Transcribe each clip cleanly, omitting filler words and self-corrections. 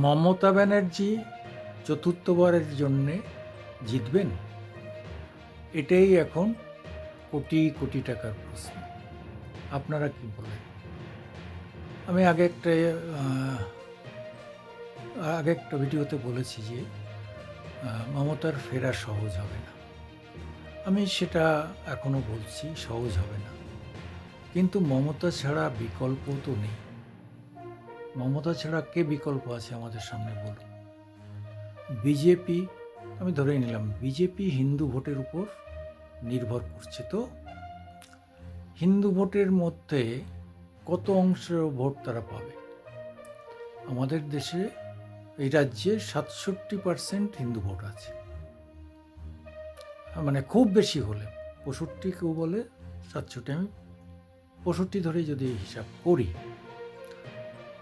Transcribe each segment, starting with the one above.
মমতা ব্যানার্জি চতুর্থবারের জন্যে জিতবেন? এটাই এখন কোটি কোটি টাকার প্রশ্ন। আপনারা কি বলেন? আমি আগে একটা ভিডিওতে বলেছি যে মমতার ফেরা সহজ হবে না। আমি সেটা এখনো বলছি, সহজ হবে না। কিন্তু মমতা ছাড়া বিকল্প তো নেই। মমতা ছাড়া কে বিকল্প আছে আমাদের সামনে বলুন? বিজেপি, আমি ধরেই নিলাম বিজেপি হিন্দু ভোটের উপর নির্ভর করছে। তো হিন্দু ভোটের মধ্যে কত অংশ ভোট তারা পাবে? আমাদের দেশে, এই রাজ্যে 67% হিন্দু ভোট আছে। মানে খুব বেশি হলে 65, কেউ বলে 67, আমি 65 ধরেই যদি হিসাব করি,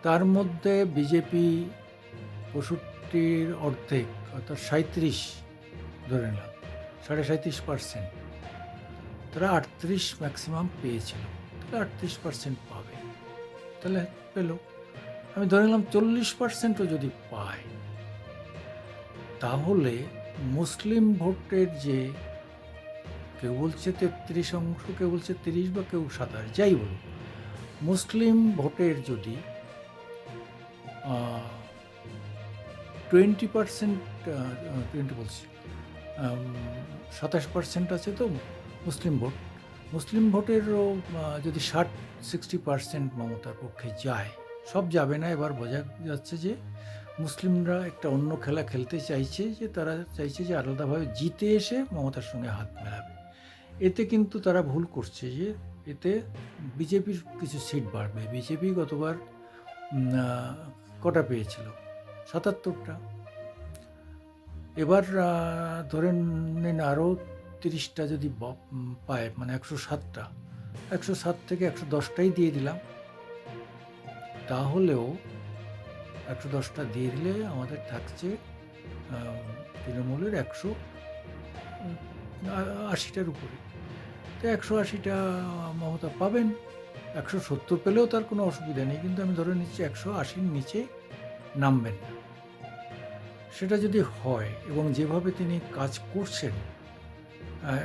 তার মধ্যে বিজেপি 65-র অর্ধেক, অর্থাৎ 37 ধরে নিলাম, 37.5%, তারা 38 ম্যাক্সিমাম পেয়েছিল, তাহলে 38% পাবে, তাহলে পেল। আমি ধরে নিলাম 40%ও যদি পায়, তাহলে মুসলিম ভোটের যে, কেউ বলছে 33 অংশ, কেউ বলছে 30, বা কেউ 27, যাই বলুক, মুসলিম ভোটের যদি 20%, 20 বলছি, 27% আছে তো মুসলিম ভোটেরও যদি 60% মমতার পক্ষে যায়, সব যাবে না, এবার বোঝা যাচ্ছে যে মুসলিমরা একটা অন্য খেলা খেলতে চাইছে, যে তারা চাইছে যে আলাদাভাবে জিতে এসে মমতার সঙ্গে হাত মেলাবে। এতে কিন্তু তারা ভুল করছে, যে এতে বিজেপির কিছু সিট বাড়বে। বিজেপি গতবার কটা পেয়েছিল? 77টা। এবার ধরে নিন আরও 30টা যদি পায়, মানে 107টা, 107 থেকে 110টাই দিয়ে দিলাম, তাহলেও 110টা দিয়ে দিলে আমাদের থাকছে তৃণমূলের 180টার উপরে। তো 180টা মমতা পাবেন। 170 পেলেও তার কোনো অসুবিধা নেই, কিন্তু আমি ধরে নিচ্ছি 180-র নিচে নামবেন না। সেটা যদি হয়, এবং যেভাবে তিনি কাজ করছেন,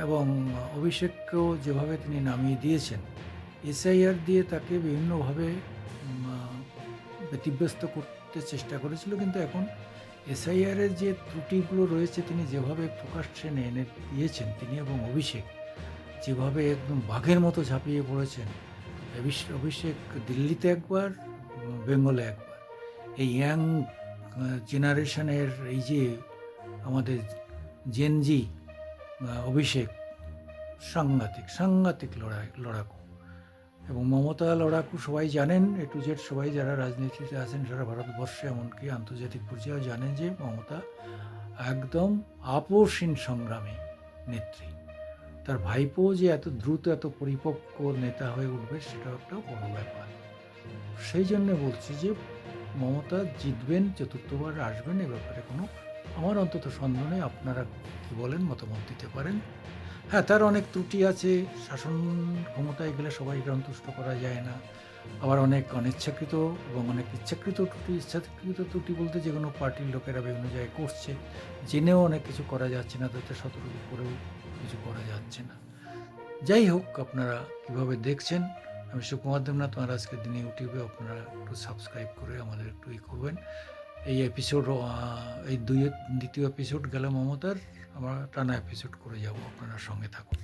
এবং অভিষেককেও যেভাবে তিনি নামিয়ে দিয়েছেন, এসআইআর দিয়ে তাকে বিভিন্নভাবে ব্যতিব্যস্ত করতে চেষ্টা করেছিল, কিন্তু এখন এসআইআরের যে ত্রুটিগুলো রয়েছে তিনি যেভাবে প্রকাশ্যে এনে দিয়েছেন, তিনি এবং অভিষেক যেভাবে একদম বাঘের মতো ঝাঁপিয়ে পড়েছেন। অভিষেক দিল্লিতে একবার, বেঙ্গলে একবার, এই ইয়াং জেনারেশনের, এই যে আমাদের জেনজি অভিষেক, সাংঘাতিক লড়াকু। এবং মমতা লড়াকু সবাই জানেন, এ টু জেড সবাই যারা রাজনীতিতে আছেন সারা ভারতবর্ষে, এমনকি আন্তর্জাতিক পর্যায়েও জানেন যে মমতা একদম আপোষহীন সংগ্রামী নেত্রী। তার ভাইপো যে এত দ্রুত এত পরিপক্ক নেতা হয়ে উঠবে, সেটাও একটা বড় ব্যাপার। সেই জন্য বলছি যে মমতা জিতবেন, চতুর্থবার আসবেন, এ ব্যাপারে কোনো আমার অন্তত সন্দেহ নেই। আপনারা কী বলেন, মতামত দিতে পারেন। হ্যাঁ, তার অনেক ত্রুটি আছে, শাসন ক্ষমতায় গেলে সবাইকে সন্তুষ্ট করা যায় না। আবার অনেক অনিচ্ছাকৃত এবং অনেক ইচ্ছাকৃত ত্রুটি। ইচ্ছাকৃত ত্রুটি বলতে যে কোনো পার্টির লোকেরা বিভিন্ন জায়গায় করছে, জেনেও অনেক কিছু করা যাচ্ছে না, তাতে সতর্ক করেও কিছু করা যাচ্ছে না। যাই হোক, আপনারা কীভাবে দেখছেন, আমি সুকুমার দেবনাথ, আমার আজকের দিনে ইউটিউবে আপনারা একটু সাবস্ক্রাইব করে আমাদের একটু করবেন। এই এপিসোড, এই দ্বিতীয় এপিসোড গেল মমতার, আমরা টানা এপিসোড করে যাব, আপনারা সঙ্গে থাকুন।